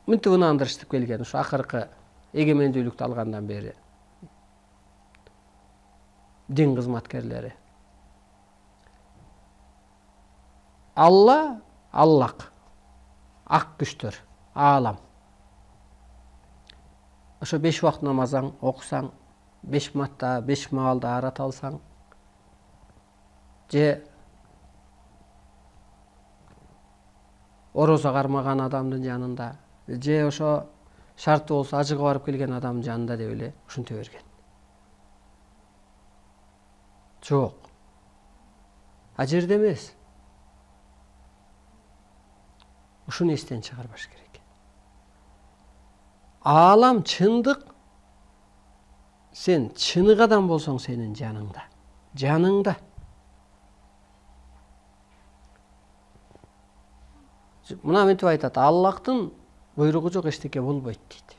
мынтип ынандырышып келген ушу акыркы эгемендүүлүктү алгандан бери дин кызматкерлери. Алла, Аллах, ак күчтөр, аалам. Ошо 5 убакыт намазың окусаң, 5 матта, 5 маалда арат алсаң, же орозо кармаган адамдын жанында, же ошо шарты болсо ажыга барып келген адамдын жанында деп эле ушинте берген. Жок. А жерде эмес. Ушуну эстен чыгарбаш керек. Аалам чындык, сен чынык адам болсоң сенин жаныңда. Жаныңда. Мына мынтип айтат, Аллахтын буйругу жок эчтеке болбойт дейт.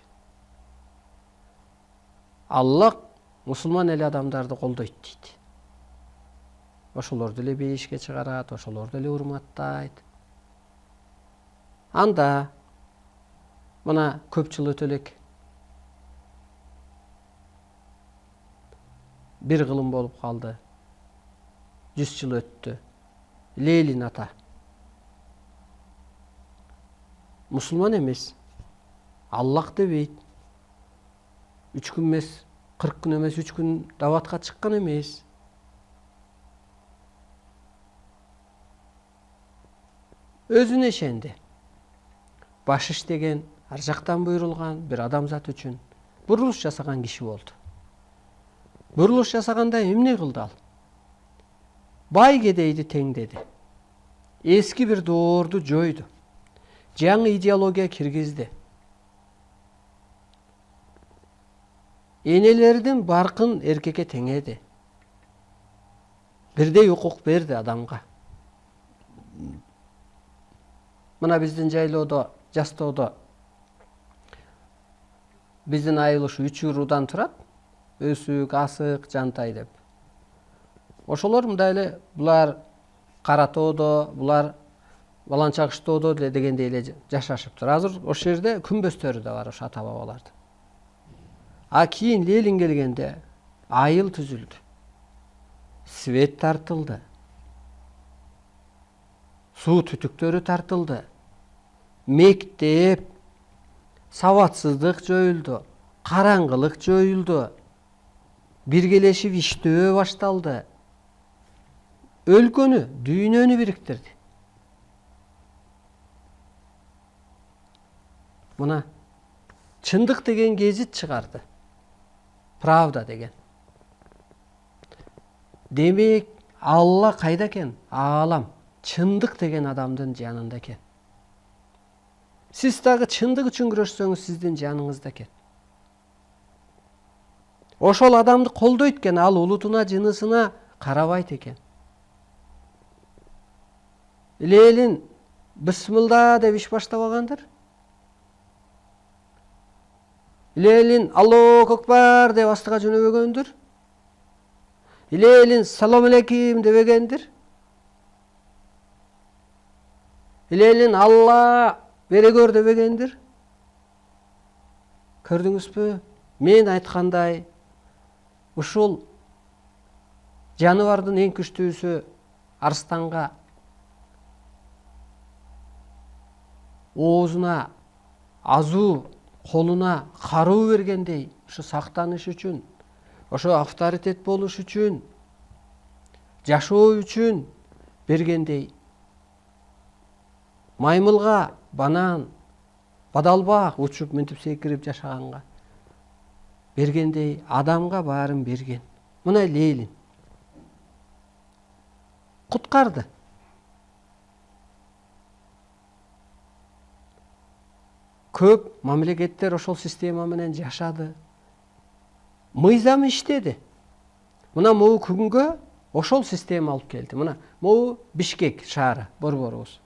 Аллах мусулман эле адамдарды колдойт дейт. Ошолорду эле бейишке чыгарат, ошолорду эле урматтайт. Анда мына көп жыл өтө элек бир кылым болуп калды. 100 жыл өттү. Ленин ата мусулман эмес. Аллах дебейт. 3 күн эмес, 40 күн эмес, 3 күн даватка чыккан эмес. Өзүнө ишенди. Баш иштеген, ар жактан буйрулган бир адамзат үчүн бурулуш жасаган киши болду. Бурулуш жасаганда эмне кылды ал? Бай кедейди теңдеди. Эски бир доорду жойду. Жаңы идеология киргизди. Энелердин баркын эркекке теңеди. Бирдей укук берди адамга. Мына биздин жайлоодо, жастоодо биздин айыл ушу 3 уруудан турат. Өсүк, асык, жантай деп. Ошолор мындай эле булар Каратоодо, булар Баланчакыштоодо деле дегендей эле жашашыптыр. Азыр ошол жерде күнбөстөрү да бар, ошо ата бабалардын. А кийин Ленин келгенде айыл түзүлдү. Свет тартылды. Суу түтүктөрү тартылды. Мектеп, сабатсыздык жоюлду, караңгылык жоюлду. Биргелешип иштөө башталды. Өлкөнү, дүйнөнү бириктирди. Мына чындык деген гезит чыгарды. Правда деген. Демек, Алла кайда экен? Аалам. Чындык деген адамдын жанында экен. Сиз дагы чындык үчүн күрөшсөңүз сиздин жаныңызда экен. Ошол адамды колдойт экен, ал улутуна, жынысына карабайт экен. Ленин бисмилла деп иш баштабагандыр. Ленин Аллаху акбар деп астыга жөнөбөгөндүр. Ленин салам алейкум дебегендир. Ленин Алла бере көр дебегендир. Көрдүңүзбү? Мен айткандай, ушул жаныбардын эң күчтүүсү арстанга оозуна азуу, колуна каруу бергендей, ошо сактаныш үчүн, ошо авторитет болуш үчүн, жашоо үчүн бергендей, маймылга банан, бадалбак учуп мынтип секирип жашаганга бергендей адамга баарын берген. Мына Ленин куткарды. Көп мамлекеттер ошол система менен жашады. Мыйзам иштеди. Мына могу күнгө ошол система алып келди. Мына могу Бишкек шаары, борборубуз.